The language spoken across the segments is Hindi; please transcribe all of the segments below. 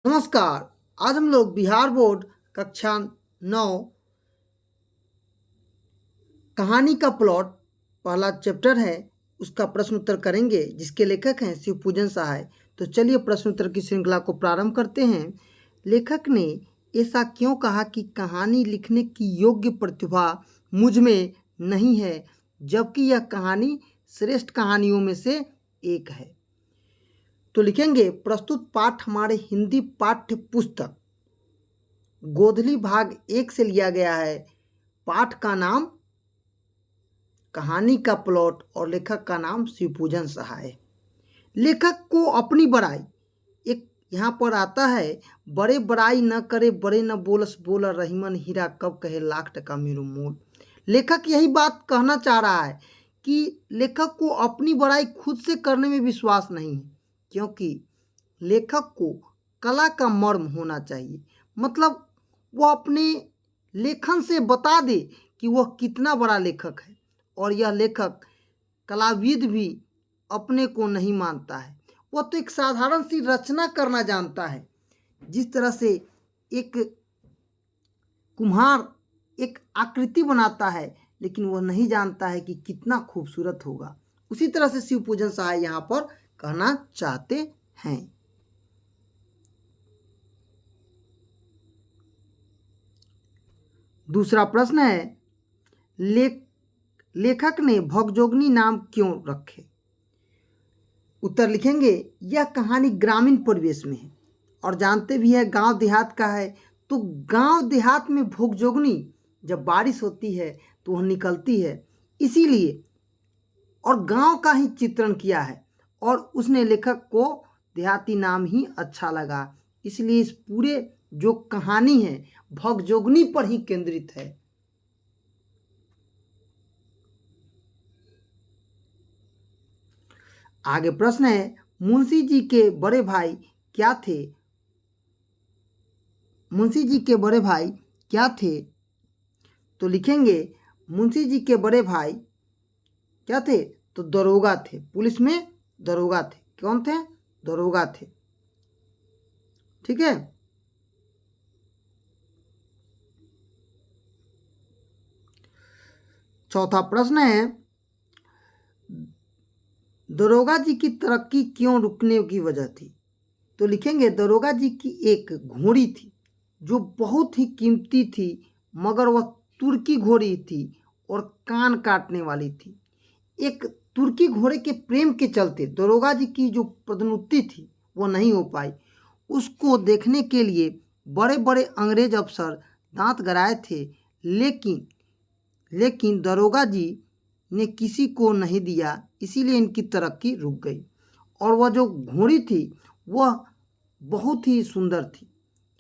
नमस्कार। आज हम लोग बिहार बोर्ड कक्षा 9 कहानी का प्लॉट पहला चैप्टर है उसका प्रश्न उत्तर करेंगे, जिसके लेखक हैं शिवपूजन सहाय। तो चलिए प्रश्न उत्तर की श्रृंखला को प्रारंभ करते हैं। लेखक ने ऐसा क्यों कहा कि कहानी लिखने की योग्य प्रतिभा मुझ में नहीं है, जबकि यह कहानी श्रेष्ठ कहानियों में से एक है। तो लिखेंगे प्रस्तुत पाठ हमारे हिंदी पाठ्य पुस्तक गोधली भाग 1 से लिया गया है। पाठ का नाम कहानी का प्लॉट और लेखक का नाम शिवपूजन सहाय। लेखक को अपनी बड़ाई, एक यहाँ पर आता है, बड़े बड़ाई न करे बड़े न बोलस बोला रहीमन हीरा कब कहे लाख टका मेरो मोल। लेखक यही बात कहना चाह रहा है कि लेखक को अपनी बड़ाई खुद से करने में विश्वास नहीं है, क्योंकि लेखक को कला का मर्म होना चाहिए। मतलब वह अपने लेखन से बता दे कि वह कितना बड़ा लेखक है। और यह लेखक कलाविद भी अपने को नहीं मानता है, वह तो एक साधारण सी रचना करना जानता है। जिस तरह से एक कुम्हार एक आकृति बनाता है, लेकिन वह नहीं जानता है कि कितना खूबसूरत होगा। उसी तरह से शिवपूजन सहाय यहाँ पर कहना चाहते हैं। दूसरा प्रश्न है, लेखक ने भगजोगनी नाम क्यों रखे। उत्तर लिखेंगे, यह कहानी ग्रामीण परिवेश में है और जानते भी है गांव देहात का है। तो गांव देहात में भगजोगनी जब बारिश होती है तो वह निकलती है, इसीलिए और गांव का ही चित्रण किया है। और उसने लेखक को देहाती नाम ही अच्छा लगा, इसलिए इस पूरे जो कहानी है भगजोगनी पर ही केंद्रित है। आगे प्रश्न है, मुंशी जी के बड़े भाई क्या थे। मुंशी जी के बड़े भाई क्या थे। तो लिखेंगे मुंशी जी के बड़े भाई क्या थे, तो दरोगा थे, पुलिस में दरोगा थे। कौन थे, दरोगा थे। ठीक है। चौथा प्रश्न है, दरोगा जी की तरक्की क्यों रुकने की वजह थी। तो लिखेंगे दरोगा जी की एक घोड़ी थी जो बहुत ही कीमती थी, मगर वह तुर्की घोड़ी थी और कान काटने वाली थी। एक तुर्की घोड़े के प्रेम के चलते दरोगा जी की जो पदोन्नति थी वो नहीं हो पाई। उसको देखने के लिए बड़े बड़े अंग्रेज अफसर दांत गड़ाए थे, लेकिन दरोगा जी ने किसी को नहीं दिया, इसीलिए इनकी तरक्की रुक गई। और वह जो घोड़ी थी वह बहुत ही सुंदर थी,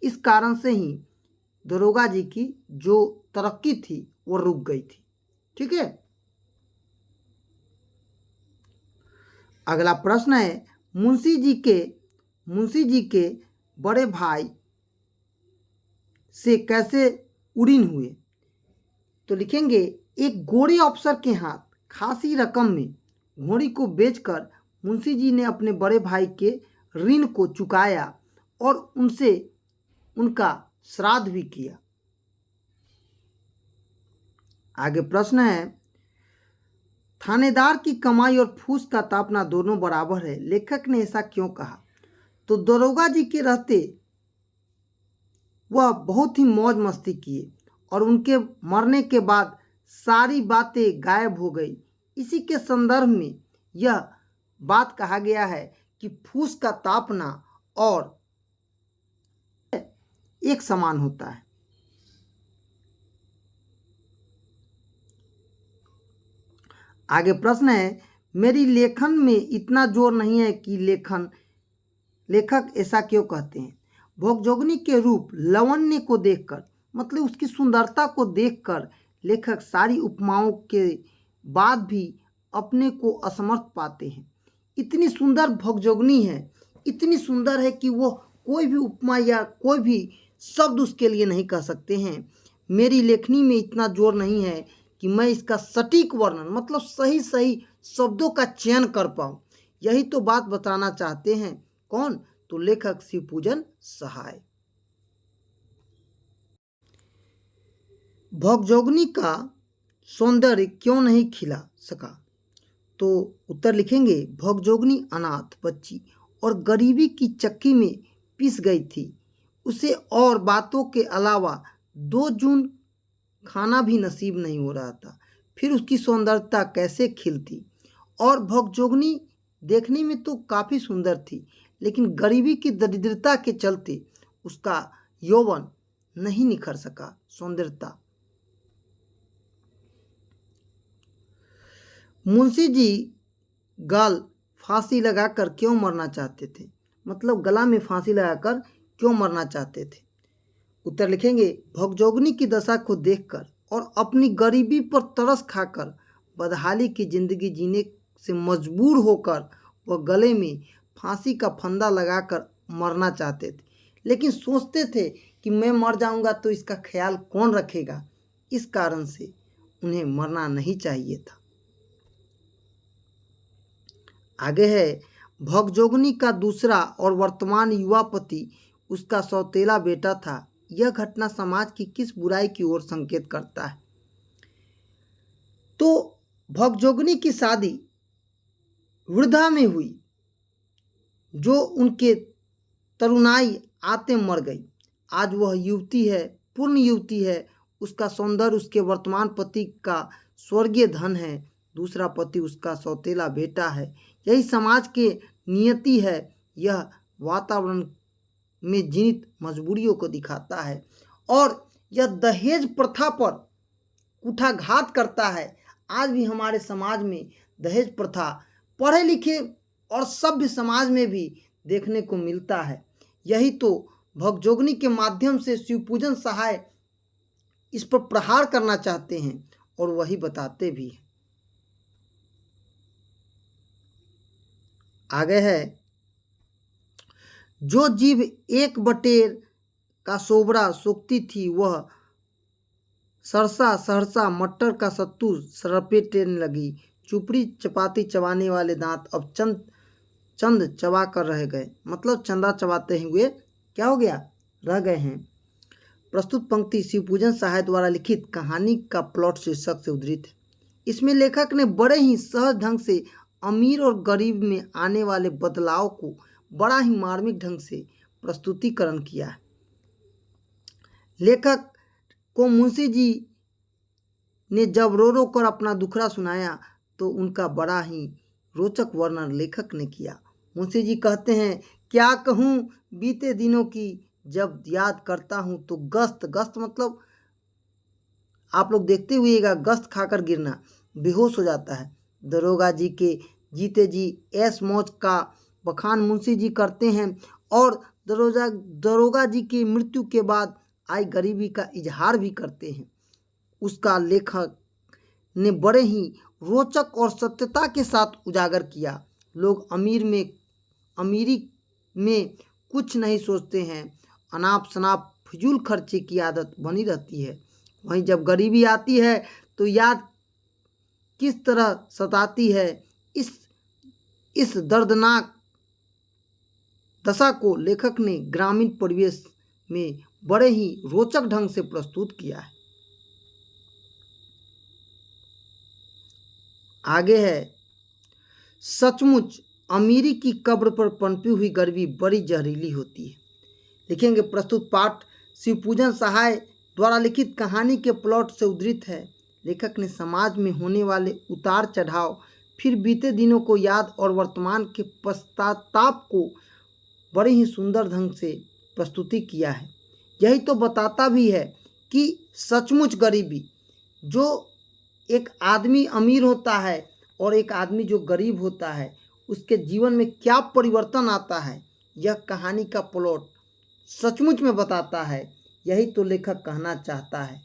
इस कारण से ही दरोगा जी की जो तरक्की थी वो रुक गई थी। ठीक है। अगला प्रश्न है, मुंशी जी के बड़े भाई से कैसे उड़ीन हुए। तो लिखेंगे एक गोरे अफसर के हाथ खासी रकम में घोड़ी को बेचकर मुंशी जी ने अपने बड़े भाई के ऋण को चुकाया और उनसे उनका श्राद्ध भी किया। आगे प्रश्न है, थानेदार की कमाई और फूस का तापना दोनों बराबर है, लेखक ने ऐसा क्यों कहा। तो दरोगा जी के रहते वह बहुत ही मौज मस्ती किए और उनके मरने के बाद सारी बातें गायब हो गई। इसी के संदर्भ में यह बात कहा गया है कि फूस का तापना और एक समान होता है। आगे प्रश्न है, मेरी लेखन में इतना जोर नहीं है कि लेखक ऐसा क्यों कहते हैं। भगजोगनी के रूप लावण्य को देखकर, मतलब उसकी सुंदरता को देखकर लेखक सारी उपमाओं के बाद भी अपने को असमर्थ पाते हैं। इतनी सुंदर भगजोगनी है, इतनी सुंदर है कि वो कोई भी उपमा या कोई भी शब्द उसके लिए नहीं कह सकते हैं। मेरी लेखनी में इतना जोर नहीं है कि मैं इसका सटीक वर्णन, मतलब सही सही शब्दों का चयन कर पाऊँ। यही तो बात बताना चाहते हैं कौन, तो लेखक शिवपूजन सहाय। भगजोगनी का सौंदर्य क्यों नहीं खिला सका? तो उत्तर लिखेंगे, भगजोगनी अनाथ बच्ची और गरीबी की चक्की में पिस गई थी। उसे और बातों के अलावा 2 जून खाना भी नसीब नहीं हो रहा था, फिर उसकी सौंदर्यता कैसे खिलती? और भगजोगनी देखने में तो काफ़ी सुंदर थी, लेकिन गरीबी की दरिद्रता के चलते उसका यौवन नहीं निखर सका, सौंदर्यता। मुंशी जी गाल फांसी लगाकर क्यों मरना चाहते थे? मतलब गला में फांसी लगाकर क्यों मरना चाहते थे? उत्तर लिखेंगे, भगजोगनी की दशा को देखकर और अपनी गरीबी पर तरस खाकर बदहाली की जिंदगी जीने से मजबूर होकर वह गले में फांसी का फंदा लगाकर मरना चाहते थे, लेकिन सोचते थे कि मैं मर जाऊंगा तो इसका ख्याल कौन रखेगा। इस कारण से उन्हें मरना नहीं चाहिए था। आगे है, भगजोगनी का दूसरा और वर्तमान युवा पति उसका सौतेला बेटा था। यह घटना समाज की किस बुराई की ओर संकेत करता है? तो भगजोगनी की शादी वृद्धा में हुई, जो उनके तरुणाई आते मर गई। आज वह युवती है, पूर्ण युवती है। उसका सौंदर्य उसके वर्तमान पति का स्वर्गीय धन है, दूसरा पति उसका सौतेला बेटा है। यही समाज के नियति है। यह वातावरण में जीनित मजबूरियों को दिखाता है और यह दहेज प्रथा पर कुठाघात करता है। आज भी हमारे समाज में दहेज प्रथा पढ़े लिखे और सभ्य समाज में भी देखने को मिलता है। यही तो भगजोगनी के माध्यम से शिवपूजन सहाय इस पर प्रहार करना चाहते हैं और वही बताते भी हैं। आगे है, जो जीव एक बटेर का सोबरा सोखती थी, वह सरसा सहरसा मटर का सत्तू सरपेटने लगी। चुपड़ी चपाती चबाने वाले दांत अब चंद चबा कर रह गए। मतलब चंदा चबाते हुए क्या हो गया, रह गए हैं। प्रस्तुत पंक्ति शिवपूजन सहाय द्वारा लिखित कहानी का प्लॉट शीर्षक से उद्धृत है। इसमें लेखक ने बड़े ही सहज ढंग से अमीर और गरीब में आने वाले बदलाव को बड़ा ही मार्मिक ढंग से प्रस्तुतिकरण किया है। लेखक को मुंशी जी ने जब रो रो कर अपना दुखड़ा सुनाया तो उनका बड़ा ही रोचक वर्णन लेखक ने किया। मुंशी जी कहते हैं, क्या कहूँ बीते दिनों की, जब याद करता हूँ तो गस्त मतलब आप लोग देखते हुएगा, गस्त खाकर गिरना, बेहोश हो जाता है। दरोगा जी के जीते जी ऐश मौज का बखान मुंशी जी करते हैं और दरोगा जी की मृत्यु के बाद आई गरीबी का इजहार भी करते हैं। उसका लेखक ने बड़े ही रोचक और सत्यता के साथ उजागर किया। लोग अमीरी में कुछ नहीं सोचते हैं, अनाप शनाप फिजूल खर्चे की आदत बनी रहती है। वहीं जब गरीबी आती है तो याद किस तरह सताती है। इस दर्दनाक दशा को लेखक ने ग्रामीण परिवेश में बड़े ही रोचक ढंग से प्रस्तुत किया है। आगे है, सचमुच अमीरी की कब्र पर पनपी हुई गरीबी बड़ी जहरीली होती है। लिखेंगे, प्रस्तुत पाठ शिवपूजन सहाय द्वारा लिखित कहानी के प्लॉट से उद्धृत है। लेखक ने समाज में होने वाले उतार चढ़ाव, फिर बीते दिनों को याद और वर्तमान के पश्चाताप को बड़े ही सुंदर ढंग से प्रस्तुति किया है। यही तो बताता भी है कि सचमुच गरीबी, जो एक आदमी अमीर होता है और एक आदमी जो गरीब होता है, उसके जीवन में क्या परिवर्तन आता है, यह कहानी का प्लॉट सचमुच में बताता है। यही तो लेखक कहना चाहता है।